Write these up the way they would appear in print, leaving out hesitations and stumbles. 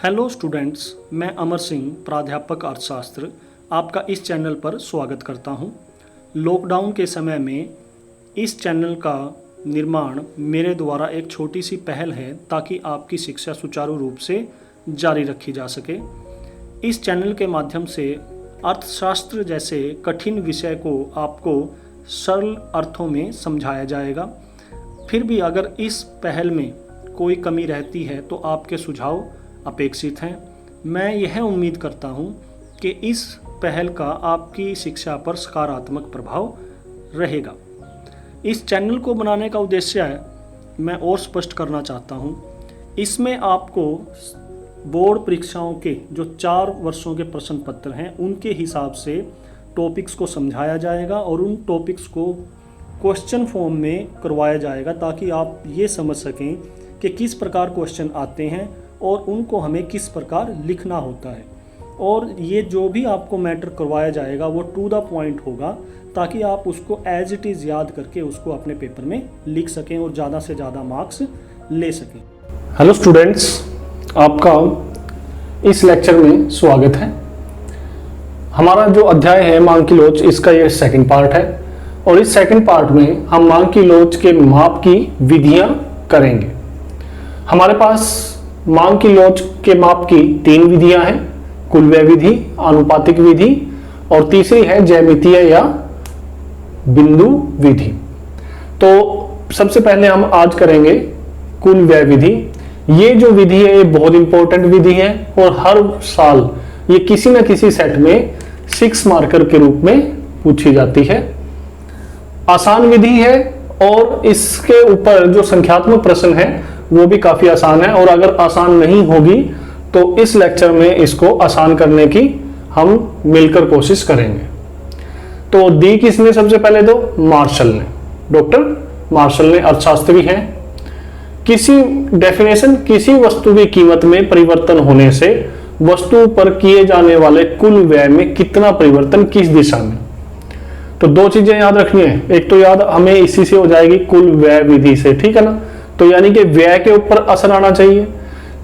Hello students, मैं अमर सिंह, प्राध्यापक अर्थशास्त्र, आपका इस चैनल पर स्वागत करता हूं। लॉकडाउन के समय में इस चैनल का निर्माण मेरे द्वारा एक छोटी सी पहल है ताकि आपकी शिक्षा सुचारू रूप से जारी रखी जा सके। इस चैनल के माध्यम से अर्थशास्त्र जैसे कठिन विषय को आपको सरल अर्थों में समझाया जाएगा। फिर भी अगर इस पहल में कोई कमी रहती है तो आपके सुझाव अपेक्षित हैं। मैं यह उम्मीद करता हूं कि इस पहल का आपकी शिक्षा पर सकारात्मक प्रभाव रहेगा। इस चैनल को बनाने का उद्देश्य मैं और स्पष्ट करना चाहता हूं। इसमें आपको बोर्ड परीक्षाओं के जो 4 वर्षों के प्रश्न पत्र हैं उनके हिसाब से टॉपिक्स को समझाया जाएगा और उन टॉपिक्स को क्वेश्चन फॉर्म में करवाया जाएगा ताकि आप ये समझ सकें कि किस प्रकार क्वेश्चन आते हैं और उनको हमें किस प्रकार लिखना होता है। और ये जो भी आपको मैटर करवाया जाएगा वो टू द पॉइंट होगा ताकि आप उसको एज इट इज़ याद करके उसको अपने पेपर में लिख सकें और ज़्यादा से ज़्यादा मार्क्स ले सकें। हेलो स्टूडेंट्स, आपका इस लेक्चर में स्वागत है। हमारा जो अध्याय है मांग की लोच, इसका ये सेकंड पार्ट है और इस सेकंड पार्ट में हम मांग की लोच के माप की विधियां करेंगे। हमारे पास मांग की लोच के माप की 3 विधियां हैं, कुल व्यय विधि, आनुपातिक विधि और तीसरी है ज्यामितीय या बिंदु विधि। तो सबसे पहले हम आज करेंगे कुल व्यय विधि। ये जो विधि है ये बहुत इंपॉर्टेंट विधि है और हर साल ये किसी न किसी सेट में 6 मार्कर के रूप में पूछी जाती है। आसान विधि है और इसके ऊपर जो संख्यात्मक प्रश्न है वो भी काफी आसान है और अगर आसान नहीं होगी तो इस लेक्चर में इसको आसान करने की हम मिलकर कोशिश करेंगे। तो दी किसने सबसे पहले? तो मार्शल ने, डॉक्टर मार्शल ने, अर्थशास्त्री हैं। किसी डेफिनेशन, किसी वस्तु की कीमत में परिवर्तन होने से वस्तु पर किए जाने वाले कुल व्यय में कितना परिवर्तन किस दिशा में। तो 2 चीजें याद रखनी है। एक तो याद हमें इसी से हो जाएगी, कुल व्यय विधि से, ठीक है ना। तो यानी कि व्यय के ऊपर असर आना चाहिए।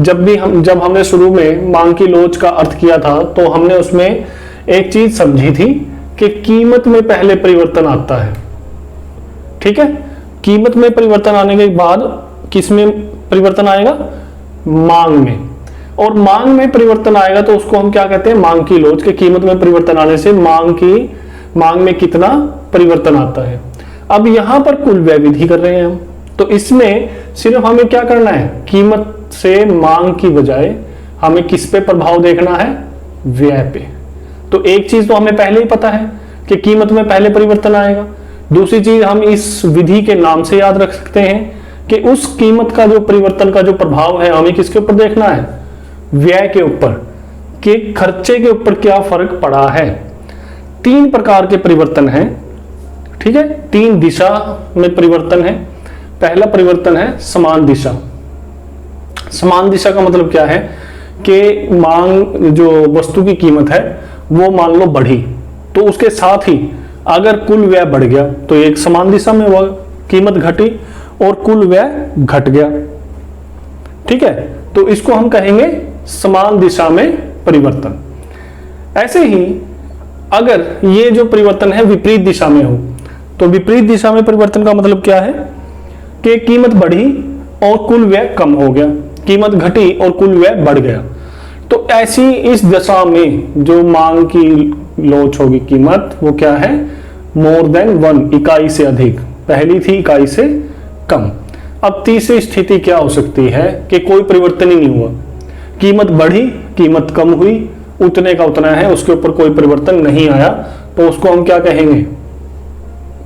जब हमने शुरू में मांग की लोच का अर्थ किया था तो हमने उसमें एक चीज समझी थी कि कीमत में पहले परिवर्तन आता है, ठीक है। कीमत में परिवर्तन आने के बाद किस में परिवर्तन आएगा? मांग में। और मांग में परिवर्तन आएगा तो उसको हम क्या कहते हैं? मांग की लोच। के कीमत में परिवर्तन आने से मांग में कितना परिवर्तन आता है। अब यहां पर कुल व्यय विधि कर रहे हैं हम, तो इसमें सिर्फ हमें क्या करना है? कीमत से मांग की बजाय हमें किस पे प्रभाव देखना है? व्यय पे। तो एक चीज तो हमें पहले ही पता है कि कीमत में पहले परिवर्तन आएगा। दूसरी चीज हम इस विधि के नाम से याद रख सकते हैं कि उस कीमत का जो परिवर्तन का जो प्रभाव है हमें किसके ऊपर देखना है? व्यय के ऊपर, कि खर्चे के ऊपर क्या फर्क पड़ा है। 3 प्रकार के परिवर्तन हैं, ठीक है। 3 दिशा में परिवर्तन है। पहला परिवर्तन है समान दिशा। समान दिशा का मतलब क्या है कि मांग, जो वस्तु की कीमत है वो मान लो बढ़ी, तो उसके साथ ही अगर कुल व्यय बढ़ गया तो एक समान दिशा में वो कीमत घटी और कुल व्यय घट गया, ठीक है। तो इसको हम कहेंगे समान दिशा में परिवर्तन। ऐसे ही अगर ये जो परिवर्तन है विपरीत दिशा में हो तो विपरीत दिशा में परिवर्तन का मतलब क्या है कि कीमत बढ़ी और कुल व्यय कम हो गया, कीमत घटी और कुल व्यय बढ़ गया। तो ऐसी इस दशा में जो मांग की लोच होगी कीमत, वो क्या है? मोर देन 1, इकाई से अधिक। पहली थी इकाई से कम। अब तीसरी स्थिति क्या हो सकती है कि कोई परिवर्तन ही नहीं हुआ, कीमत बढ़ी, कीमत कम हुई, उतने का उतना है, उसके ऊपर कोई परिवर्तन नहीं आया, तो उसको हम क्या कहेंगे?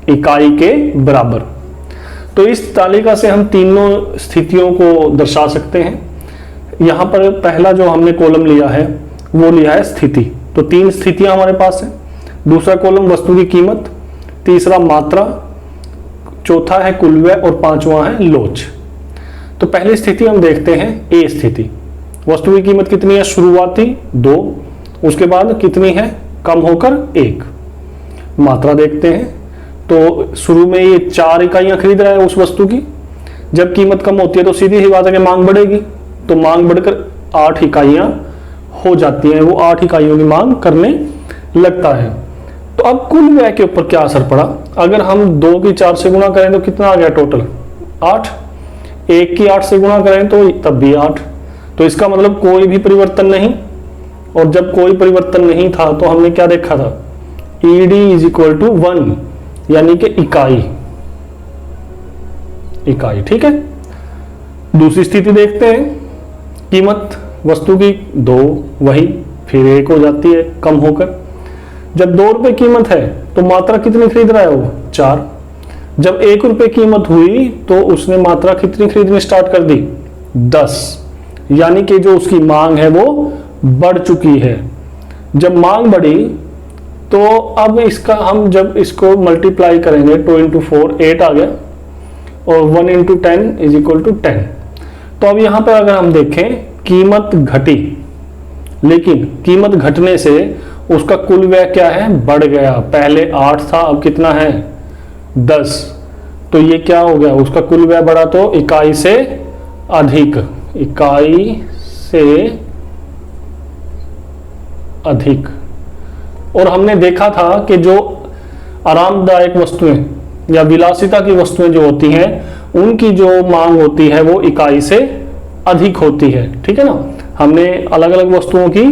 इकाई के बराबर। तो इस तालिका से हम तीनों स्थितियों को दर्शा सकते हैं। यहां पर पहला जो हमने कॉलम लिया है वो लिया है स्थिति। तो 3 स्थितियां हमारे पास है। दूसरा कॉलम वस्तु की कीमत, तीसरा मात्रा, चौथा है कुल व्यय और 5वां है लोच। तो पहली स्थिति हम देखते हैं, ए स्थिति। वस्तु की कीमत कितनी है? शुरुआती 2, उसके बाद कितनी है? कम होकर 1। मात्रा देखते हैं तो शुरू में ये 4 इकाइयां खरीद रहा है उस वस्तु की। जब कीमत कम होती है तो सीधी सी बात है कि मांग बढ़ेगी, तो मांग बढ़कर 8 इकाइयां हो जाती हैं, वो 8 इकाइयों की मांग करने लगता है। तो अब कुल व्यय के ऊपर क्या असर पड़ा? अगर हम 2 की 4 से गुणा करें तो कितना आ गया टोटल? 8। 1 की 8 से गुणा करें तो तब भी 8। तो इसका मतलब कोई भी परिवर्तन नहीं, और जब कोई परिवर्तन नहीं था तो हमने क्या देखा था? ED इज इक्वल टू 1, यानी कि इकाई। ठीक है। दूसरी स्थिति देखते हैं। कीमत वस्तु की 2 वही, फिर 1 हो जाती है कम होकर। जब 2 रुपए कीमत है तो मात्रा कितनी खरीद रहा है वो? 4। जब 1 रुपए कीमत हुई तो उसने मात्रा कितनी खरीदनी स्टार्ट कर दी? 10। यानी कि जो उसकी मांग है वो बढ़ चुकी है। जब मांग बढ़ी तो अब इसका हम जब इसको मल्टीप्लाई करेंगे 2 इंटू 4 8 आ गया, और 1 इंटू 10 इज इक्वल टू 10। तो अब यहां पर अगर हम देखें कीमत घटी, लेकिन कीमत घटने से उसका कुल व्यय क्या है? बढ़ गया। पहले 8 था, अब कितना है? 10। तो ये क्या हो गया? उसका कुल व्यय बढ़ा तो इकाई से अधिक, इकाई से अधिक। और हमने देखा था कि जो आरामदायक वस्तुएं या विलासिता की वस्तुएं जो होती हैं उनकी जो मांग होती है वो इकाई से अधिक होती है। ठीक है ना? हमने अलग अलग वस्तुओं की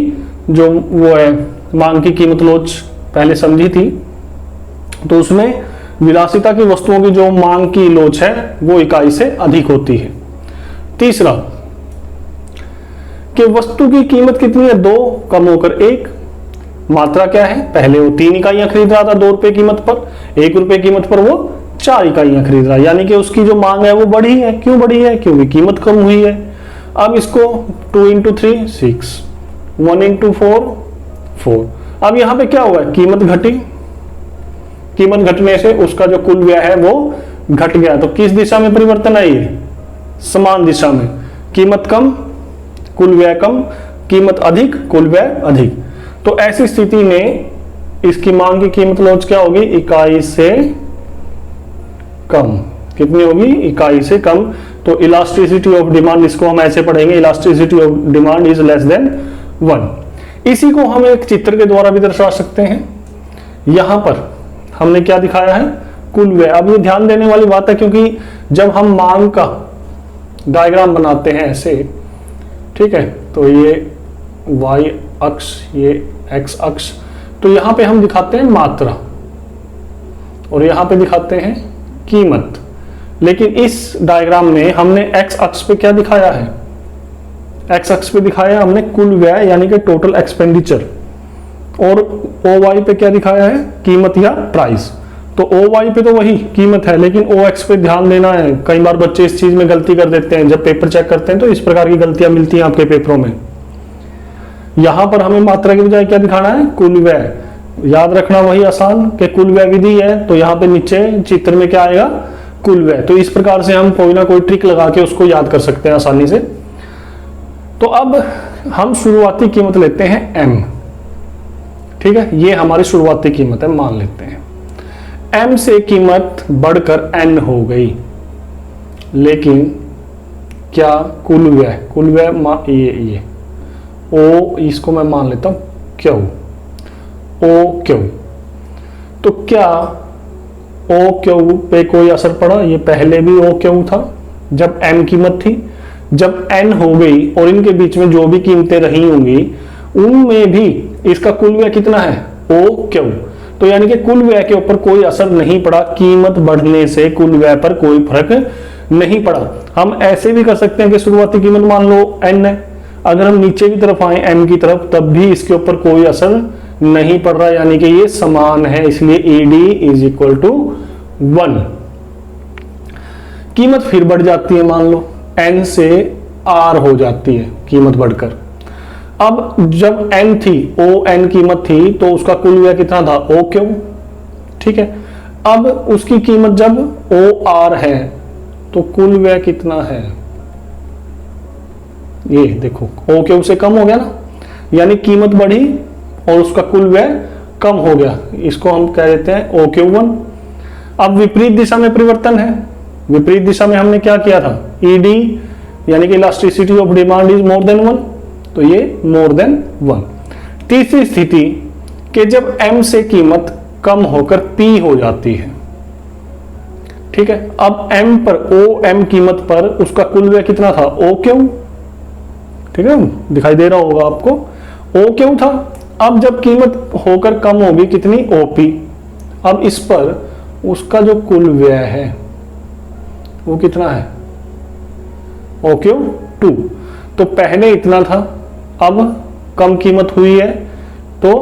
जो वो है मांग की कीमत लोच पहले समझी थी, तो उसमें विलासिता की वस्तुओं की जो मांग की लोच है वो इकाई से अधिक होती है। तीसरा कि वस्तु की कीमत कितनी है? 2 कम होकर 1। मात्रा क्या है? पहले वो 3 इकाइयां खरीद रहा था 2 रुपए कीमत पर, 1 रुपए कीमत पर वो 4 इकाइयां खरीद रहा है, यानी कि उसकी जो मांग है वो बढ़ी है। क्यों बढ़ी है? क्योंकि कीमत कम हुई है। अब इसको 2 इंटू 3 6, 1 इंटू 4 4। अब यहां पे क्या हुआ? कीमत घटी। कीमत घटने से उसका जो कुल व्यय है वो घट गया। तो किस दिशा में परिवर्तन आई है? समान दिशा में। कीमत कम, कुल व्यय कम, कीमत अधिक, कुल व्यय अधिक। तो ऐसी स्थिति में इसकी मांग की कीमत लोच क्या होगी? इकाई से कम। कितनी होगी? इकाई से कम। तो इलास्टिसिटी ऑफ डिमांड, इसको हम ऐसे पढ़ेंगे, elasticity of demand is less than 1। इसी को हम एक चित्र के द्वारा भी दर्शा सकते हैं। यहां पर हमने क्या दिखाया है? कुल व्यय। अब ये ध्यान देने वाली बात है, क्योंकि जब हम मांग का डायग्राम बनाते हैं ऐसे, ठीक है, तो ये y अक्ष, ये x अक्ष, तो यहां पे हम दिखाते हैं मात्रा और यहां पे दिखाते हैं कीमत। लेकिन इस डायग्राम में हमने x अक्ष पे क्या दिखाया है? x अक्ष पे दिखाया हमने कुल व्यय यानी कि टोटल एक्सपेंडिचर, और OY पे क्या दिखाया है? कीमत या प्राइस। तो OY पे तो वही कीमत है, लेकिन OX पे ध्यान देना है। कई बार बच्चे इस चीज में गलती कर देते हैं, जब पेपर चेक करते हैं तो इस प्रकार की गलतियां मिलती हैं आपके पेपरों में। यहां पर हमें मात्रा के बजाय क्या दिखाना है? कुल व्यय। याद रखना वही आसान कि कुल व्यय विधि है, तो यहां पे नीचे चित्र में क्या आएगा? कुल व्यय। तो इस प्रकार से हम कोई ना कोई ट्रिक लगा के उसको याद कर सकते हैं आसानी से। तो अब हम शुरुआती कीमत लेते हैं M। ठीक है, ये हमारी शुरुआती कीमत है, मान लेते हैं। M से कीमत बढ़कर N हो गई, लेकिन क्या कुल व्यय, कुल व्यय ये O, इसको मैं मान लेता हूं Q, OQ। तो क्या OQ पे कोई असर पड़ा? ये पहले भी OQ था जब M कीमत थी। जब N हो गई और इनके बीच में जो भी कीमतें रही होंगी उनमें भी इसका कुल व्यय कितना है? OQ। तो यानी कि कुल व्यय के ऊपर कोई असर नहीं पड़ा। कीमत बढ़ने से कुल व्यय पर कोई फर्क नहीं पड़ा। हम ऐसे भी कर सकते हैं कि शुरुआती कीमत मान लो N है, अगर हम नीचे की तरफ आए M की तरफ, तब भी इसके ऊपर कोई असर नहीं पड़ रहा, यानी कि ये समान है, इसलिए ED इज इक्वल टू 1। कीमत फिर बढ़ जाती है, मान लो N से R हो जाती है कीमत बढ़कर। अब जब N थी, ON कीमत थी, तो उसका कुल व्यय कितना था? OQ। ठीक है, अब उसकी कीमत जब OR है तो कुल व्यय कितना है? ये देखो OQ से कम हो गया ना, यानी कीमत बढ़ी और उसका कुल व्यय कम हो गया। इसको हम कह देते हैं OQ1। अब विपरीत दिशा में परिवर्तन है। विपरीत दिशा में हमने क्या किया था? ED यानी कि elasticity of demand is more than 1, तो ये मोर देन 1। तीसरी स्थिति कि जब m से कीमत कम होकर p हो जाती है, ठीक है। अब m पर OM कीमत पर उसका कुल व्यय कितना था, OQ, ठीक है, दिखाई दे रहा होगा आपको, OQ था। अब जब कीमत होकर कम होगी कितनी, OP, अब इस पर उसका जो कुल व्यय है वो कितना है, OQ2। तो पहले इतना था, अब कम कीमत हुई है तो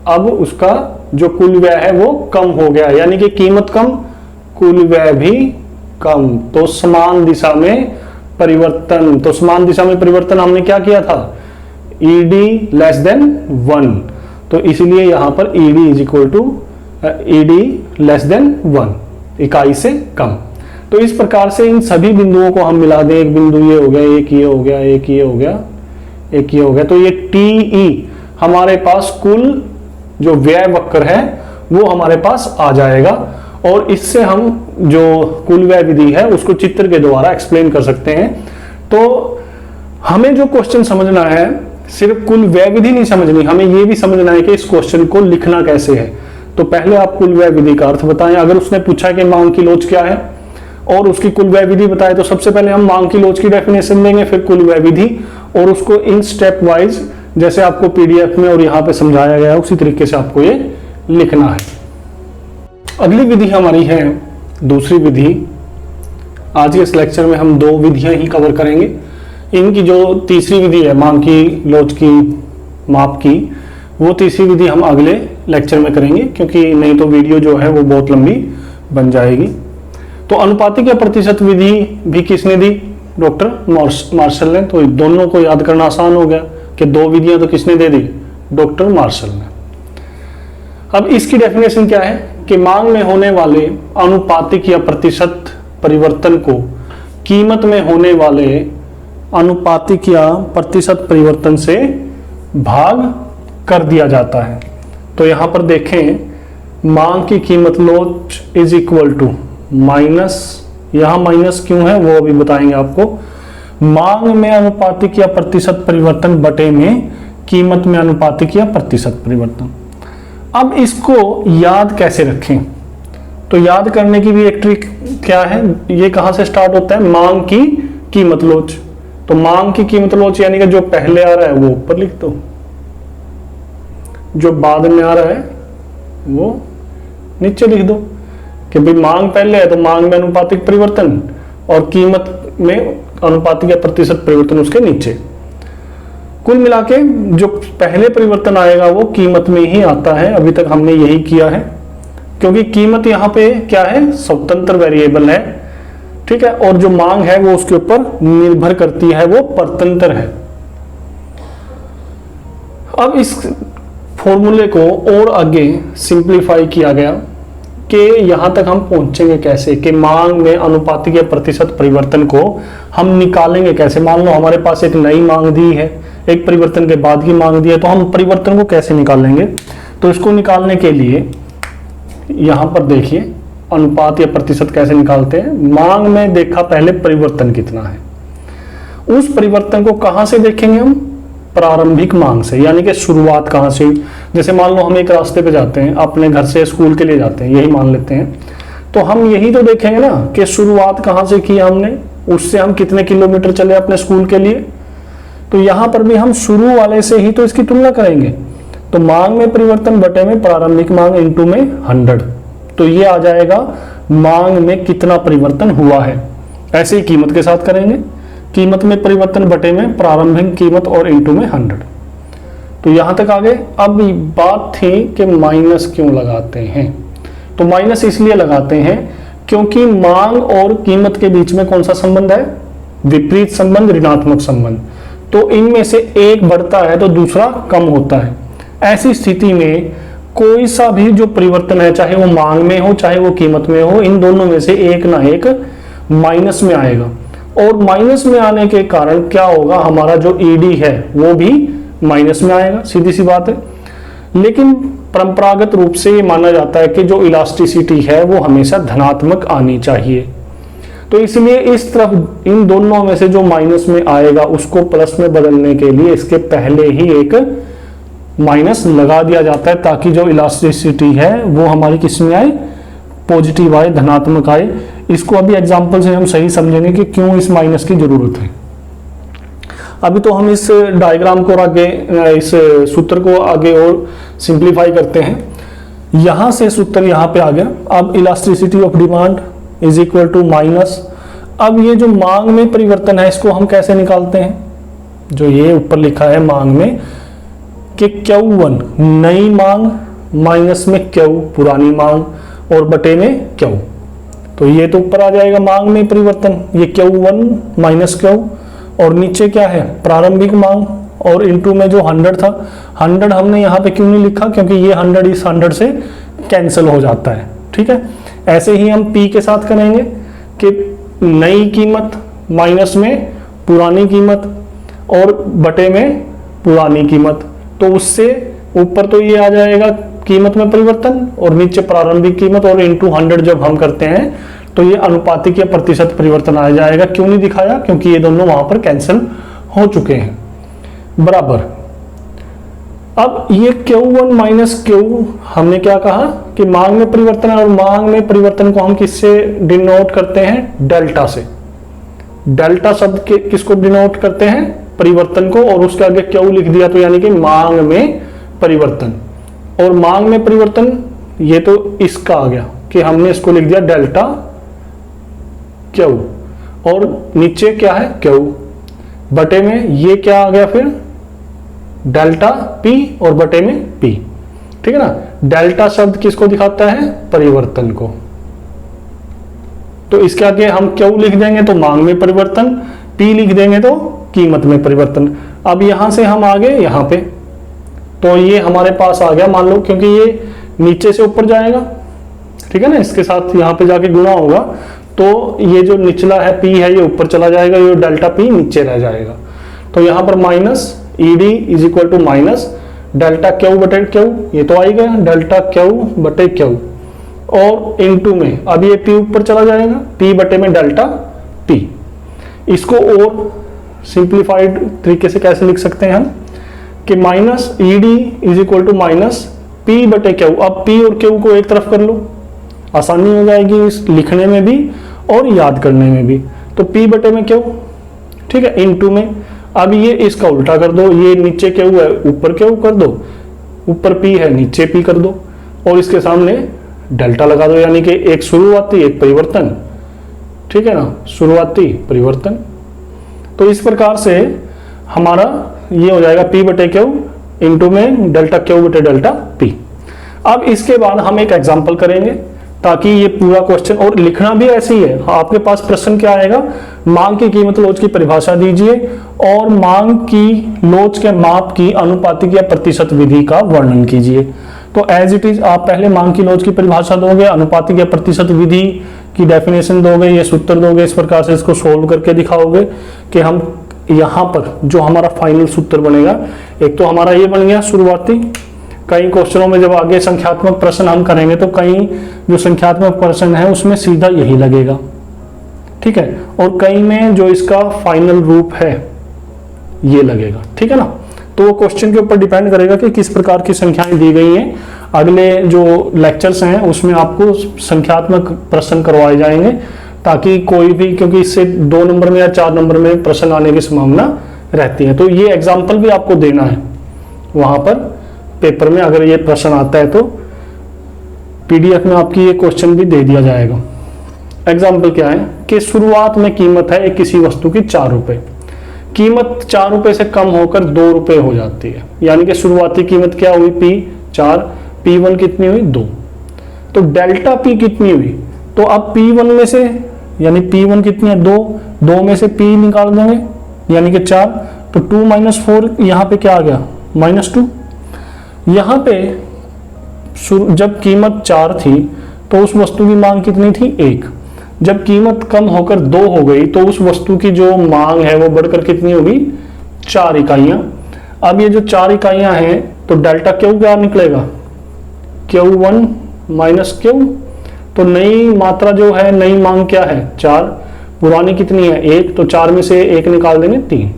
अब उसका जो कुल व्यय है वो कम हो गया, यानी कि कीमत कम, कुल व्यय भी कम, तो समान दिशा में परिवर्तन। तो समान दिशा में परिवर्तन हमने क्या किया था, ED लेस देन 1, तो इसीलिए यहां पर ED is equal to ED less than 1, इकाई से कम। तो इस प्रकार से इन सभी बिंदुओं को हम मिला दें, एक बिंदु ये हो गया, एक ये हो गया, एक ये हो गया, एक ये हो गया, तो ये TE हमारे पास कुल जो व्यय वक्र है वो हमारे पास आ जाएगा। और इससे हम जो कुल व्यय विधि है उसको चित्र के द्वारा एक्सप्लेन कर सकते हैं। तो हमें जो क्वेश्चन समझना है, सिर्फ कुल व्यय विधि नहीं समझनी, हमें ये भी समझना है कि इस क्वेश्चन को लिखना कैसे है। तो पहले आप कुल व्यय विधि का अर्थ बताएं। अगर उसने पूछा कि मांग की लोच क्या है और उसकी कुल व्यय विधि बताए, तो सबसे पहले हम मांग की लोच की डेफिनेशन देंगे, फिर कुल व्यय विधि, और उसको इन स्टेप वाइज जैसे आपको PDF में और यहाँ पे समझाया गया है उसी तरीके से आपको ये लिखना है। अगली विधि हमारी है दूसरी विधि। आज के इस लेक्चर में हम 2 विधियां ही कवर करेंगे। इनकी जो तीसरी विधि है मांग की लोच की माप की, वो तीसरी विधि हम अगले लेक्चर में करेंगे, क्योंकि नहीं तो वीडियो जो है वो बहुत लंबी बन जाएगी। तो अनुपातिक या प्रतिशत विधि भी किसने दी, डॉक्टर मार्शल ने। तो दोनों को याद करना आसान हो गया कि 2 विधियां तो किसने दे दी, डॉक्टर मार्शल ने। अब इसकी डेफिनेशन क्या है कि मांग में होने वाले अनुपातिक या प्रतिशत परिवर्तन को कीमत में होने वाले अनुपातिक या प्रतिशत परिवर्तन से भाग कर दिया जाता है। तो यहां पर देखें, मांग की कीमत लोच इज इक्वल टू माइनस, यहां माइनस क्यों है वो अभी बताएंगे आपको, मांग में अनुपातिक या प्रतिशत परिवर्तन बटे में कीमत में अनुपातिक या प्रतिशत परिवर्तन। अब इसको याद कैसे रखें, तो याद करने की भी एक ट्रिक क्या है, ये कहां से स्टार्ट होता है, मांग की कीमत लोच। तो मांग की कीमत लोच यानी कि जो पहले आ रहा है वो ऊपर लिख दो, जो बाद में आ रहा है वो नीचे लिख दो, कि भाई मांग पहले है तो मांग में अनुपातिक परिवर्तन और कीमत में अनुपातिक या प्रतिशत परिवर्तन उसके नीचे। कुल मिला के जो पहले परिवर्तन आएगा वो कीमत में ही आता है। अभी तक हमने यही किया है, क्योंकि कीमत यहाँ पे क्या है, स्वतंत्र वेरिएबल है, ठीक है, और जो मांग है वो उसके ऊपर निर्भर करती है, वो परतंत्र है। अब इस फॉर्मूले को और आगे सिंप्लीफाई किया गया कि यहां तक हम पहुंचेंगे कैसे, कि मांग में अनुपातिक या प्रतिशत परिवर्तन को हम निकालेंगे कैसे। मान लो हमारे पास एक नई मांग दी है, एक परिवर्तन के बाद की मांग दी है, तो हम परिवर्तन को कैसे निकालेंगे। तो इसको निकालने के लिए यहां पर देखिए अनुपात या प्रतिशत कैसे निकालते हैं। मांग में देखा पहले परिवर्तन कितना है, उस परिवर्तन को कहां से देखेंगे हम, प्रारंभिक मांग से, यानी कि शुरुआत कहां से। जैसे मान लो हम एक रास्ते पे जाते हैं, अपने घर से स्कूल के लिए जाते हैं, यही मान लेते हैं, तो हम यही तो देखेंगे ना कि शुरुआत कहां से की हमने, उससे हम कितने किलोमीटर चले अपने स्कूल के लिए। तो यहां पर भी हम शुरू वाले से ही तो इसकी तुलना करेंगे। तो मांग में परिवर्तन बटे में प्रारंभिक मांग इनटू में 100, तो ये आ जाएगा मांग में कितना परिवर्तन हुआ है। ऐसे ही कीमत के साथ करेंगे, कीमत में परिवर्तन बटे में प्रारंभिक कीमत और इनटू में 100। तो यहां तक आ गए। अब बात थी कि माइनस क्यों लगाते हैं। तो माइनस इसलिए लगाते हैं क्योंकि मांग और कीमत के बीच में कौन सा संबंध है, विपरीत संबंध, ऋणात्मक संबंध। तो इनमें से एक बढ़ता है तो दूसरा कम होता है। ऐसी स्थिति में कोई सा भी जो परिवर्तन है, चाहे वो मांग में हो चाहे वो कीमत में हो, इन दोनों में से एक ना एक माइनस में आएगा। और माइनस में आने के कारण क्या होगा, हमारा जो ईडी है वो भी माइनस में आएगा, सीधी सी बात है। लेकिन परंपरागत रूप से ये माना जाता है कि जो इलास्टिसिटी है वो हमेशा धनात्मक आनी चाहिए। तो इसलिए इस तरफ इन दोनों में से जो माइनस में आएगा उसको प्लस में बदलने के लिए इसके पहले ही एक माइनस लगा दिया जाता है, ताकि जो इलास्टिसिटी है वो हमारी किस में आए, पॉजिटिव आए, धनात्मक आए। इसको अभी एग्जांपल से हम सही समझेंगे कि क्यों इस माइनस की जरूरत है। अभी तो हम इस डायग्राम को आगे, इस सूत्र को आगे और सिंप्लीफाई करते हैं। यहां से सूत्र यहां पे आ गया। अब elasticity of demand is equal to minus, अब ये जो मांग में परिवर्तन है इसको हम कैसे निकालते हैं, जो ये ऊपर लिखा है मांग में कि Q1 नई मांग माइनस में Q पुरानी मांग और बटे में Q, तो ये तो ऊपर आ जाएगा मांग में परिवर्तन, ये Q1 माइनस Q, और नीचे क्या है प्रारंभिक मांग, और इनटू में जो 100 था, 100 हमने यहाँ पे क्यों नहीं लिखा, क्योंकि ये 100 इस 100 से कैंसिल हो जाता है। ठीक है, ऐसे ही हम P के साथ करेंगे कि नई कीमत माइनस में पुरानी कीमत और बटे में पुरानी कीमत, तो उससे ऊपर तो ये आ जाएगा कीमत में परिवर्तन और नीचे प्रारंभिक कीमत, और इनटू 100 जब हम करते हैं तो ये अनुपातिक या प्रतिशत परिवर्तन आ जाएगा। क्यों नहीं दिखाया, क्योंकि ये दोनों वहां पर कैंसिल हो चुके हैं, बराबर। अब ये Q1 माइनस Q हमने क्या कहा कि मांग में परिवर्तन है, और मांग में परिवर्तन को हम किससे डिनोट करते हैं, डेल्टा से। डेल्टा शब्द के किसको डिनोट करते हैं, परिवर्तन को, और उसके आगे Q लिख दिया तो यानी कि मांग में परिवर्तन। और मांग में परिवर्तन ये तो इसका आ गया कि हमने इसको लिख दिया डेल्टा Q, और नीचे क्या है Q, बटे में ये क्या आ गया फिर डेल्टा P और बटे में P। ठीक है ना, डेल्टा शब्द किसको दिखाता है, परिवर्तन को, तो इसके आगे हम Q लिख देंगे तो मांग में परिवर्तन, P लिख देंगे तो कीमत में परिवर्तन। अब यहां से हम आगे यहां पे, तो ये हमारे पास आ गया, मान लो क्योंकि ये नीचे से ऊपर जाएगा, ठीक है ना, इसके साथ यहाँ पे जाके गुणा होगा, तो ये जो निचला है P है ये ऊपर चला जाएगा, ये डेल्टा P नीचे रह जाएगा। तो यहाँ पर minus ED is equal to minus delta Q बटे Q, ये तो आ ही गया डेल्टा Q बटे Q, और इनटू में अब ये P ऊपर चला जाएगा, P बटे में डेल्टा P। इसको और सिंप्लीफाइड तरीके से कैसे लिख सकते हैं हम कि minus ED is equal to minus P बटे Q। अब P और Q को एक तरफ कर लो, आसानी हो जाएगी इस लिखने में भी और याद करने में भी। तो P बटे में Q, ठीक है, इनटू में अब ये इसका उल्टा कर दो, ये नीचे Q है ऊपर Q कर दो, ऊपर P है नीचे P कर दो, और इसके सामने डेल्टा लगा दो, यानी कि एक शुरुआती एक परिवर्तन। ठीक है ना, शुरुआती परिवर्तन। तो इस प्रकार से हमारा ये हो जाएगा P बटे Q इंटू में डेल्टा Q बटे डेल्टा P। अब इसके बाद हम एक एग्जांपल करेंगे ताकि ये पूरा क्वेश्चन, और लिखना भी ऐसे ही है, आपके पास प्रश्न क्या आएगा, मांग की कीमत लोच की परिभाषा दीजिए और मांग की लोच के माप की अनुपातिक या प्रतिशत विधि का वर्णन कीजिए। तो एज इट इज आप पहले मांग की लोच की परिभाषा दोगे, अनुपातिक या प्रतिशत विधि की डेफिनेशन दोगे, ये सूत्र दोगे, इस प्रकार से इसको सोल्व करके दिखाओगे कि हम यहाँ पर जो हमारा फाइनल सूत्र बनेगा, एक तो हमारा ये बन गया शुरुआती। कई क्वेश्चनों में जब आगे संख्यात्मक प्रश्न हम करेंगे तो कई जो संख्यात्मक प्रश्न है उसमें सीधा यही लगेगा, ठीक है, और कई में जो इसका फाइनल रूप है ये लगेगा। ठीक है ना, तो वो क्वेश्चन के ऊपर डिपेंड करेगा कि किस प्रकार की संख्याएं दी गई हैं। अगले जो लेक्चर्स हैं उसमें आपको संख्यात्मक प्रश्न करवाए जाएंगे, ताकि कोई भी, क्योंकि इससे 2 नंबर में या 4 नंबर में प्रश्न आने की संभावना रहती है। तो ये एग्जाम्पल भी आपको देना है वहां पर पेपर में, अगर ये प्रश्न आता है तो PDF में आपकी ये क्वेश्चन भी दे दिया जाएगा। एग्जाम्पल क्या है कि शुरुआत में कीमत है एक किसी वस्तु की 4 रुपए, कीमत 4 रुपए से कम होकर 2 रुपए हो जाती है, यानी कि शुरुआती कीमत क्या हुई P4, P1 कितनी हुई 2, तो डेल्टा P कितनी हुई, तो अब P1 में से, यानी P1 कितनी है 2 में से P निकाल देंगे यानी कि 4, तो 2 - 4 यहाँ पे क्या आ गया -2। यहाँ पे जब कीमत 4 थी तो उस वस्तु की मांग कितनी थी 1, जब कीमत कम होकर 2 हो गई तो उस वस्तु की जो मांग है वो बढ़कर कितनी होगी 4 इकाइयां। अब ये जो 4 इकाइयां हैं तो डेल्टा Q क्या निकलेगा, Q1 - Q, तो नई मात्रा जो है, नई मांग क्या है 4, पुरानी कितनी है 1, तो 4 में से 1 निकाल देंगे 3।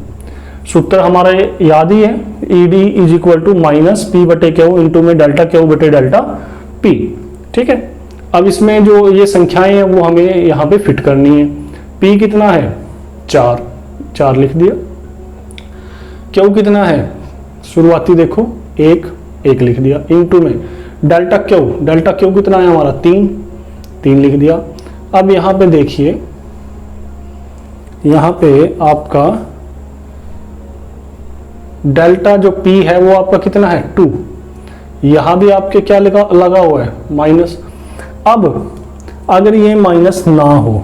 सूत्र हमारा याद ही है, ED is equal to minus p बटे क्यू इंटू में डेल्टा क्यू बटे डेल्टा पी। ठीक है, अब इसमें जो ये संख्याएं हैं वो हमें यहाँ पे फिट करनी है। P कितना है 4 लिख दिया। क्यू कितना है शुरुआती देखो 1 लिख दिया, इंटू में डेल्टा क्यू कितना है हमारा 3 लिख दिया। अब यहाँ पे देखिए, यहाँ पे आपका डेल्टा जो P है वो आपका कितना है 2, यहां भी आपके क्या लगा हुआ है माइनस। अब अगर ये माइनस ना हो,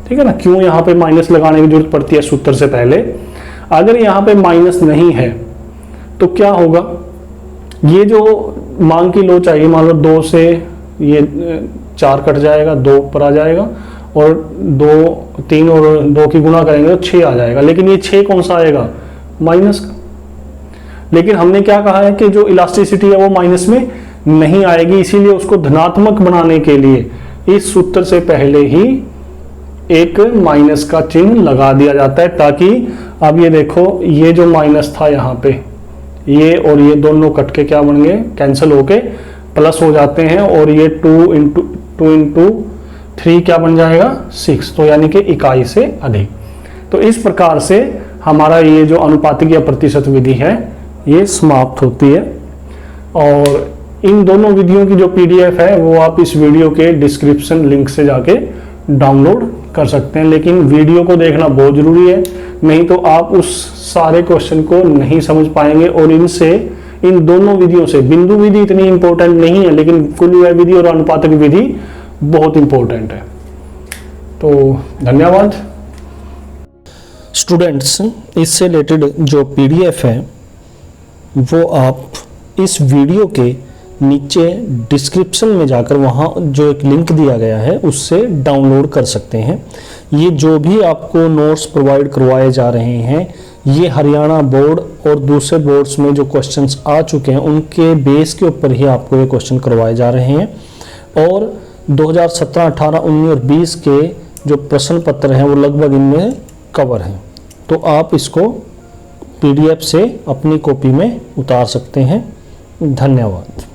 ठीक है ना, क्यों यहां पे माइनस लगाने की जरूरत पड़ती है सूत्र से पहले, अगर यहां पे माइनस नहीं है तो क्या होगा, ये जो मान की लो चाहिए, मान लो 2 से ये 4 कट जाएगा, 2 पर आ जाएगा, और 3 और 2 की गुणा करेंगे तो 6 आ जाएगा। लेकिन ये 6 कौन सा आएगा माइनस का। लेकिन हमने क्या कहा है कि जो इलास्टिसिटी है वो माइनस में नहीं आएगी, इसीलिए उसको धनात्मक बनाने के लिए इस सूत्र से पहले ही एक माइनस का चिन्ह लगा दिया जाता है, ताकि अब ये देखो, ये जो माइनस था यहाँ पे, ये और ये दोनों कट के क्या बन गए, कैंसिल होके प्लस हो जाते हैं, और ये 2 इंटू 3 क्या बन जाएगा 6, तो यानी कि इकाई से अधिक। तो इस प्रकार से हमारा ये जो अनुपातिक या प्रतिशत विधि है ये समाप्त होती है। और इन दोनों विधियों की जो PDF है वो आप इस वीडियो के डिस्क्रिप्शन लिंक से जाके डाउनलोड कर सकते हैं, लेकिन वीडियो को देखना बहुत जरूरी है, नहीं तो आप उस सारे क्वेश्चन को नहीं समझ पाएंगे। और इन दोनों विधियों से, बिंदु विधि इतनी इंपॉर्टेंट नहीं है, लेकिन कुल व्यय विधि और अनुपातिक विधि बहुत इंपॉर्टेंट है। तो धन्यवाद। स्टूडेंट्स, इससे रिलेटेड जो PDF है वो आप इस वीडियो के नीचे डिस्क्रिप्शन में जाकर वहाँ जो एक लिंक दिया गया है उससे डाउनलोड कर सकते हैं। ये जो भी आपको नोट्स प्रोवाइड करवाए जा रहे हैं, ये हरियाणा बोर्ड और दूसरे बोर्ड्स में जो क्वेश्चंस आ चुके हैं उनके बेस के ऊपर ही आपको ये क्वेश्चन करवाए जा रहे हैं। और 2017, 18, 19 और 20 के जो प्रश्न पत्र हैं वो लगभग इनमें कवर हैं। तो आप इसको PDF से अपनी कॉपी में उतार सकते हैं। धन्यवाद।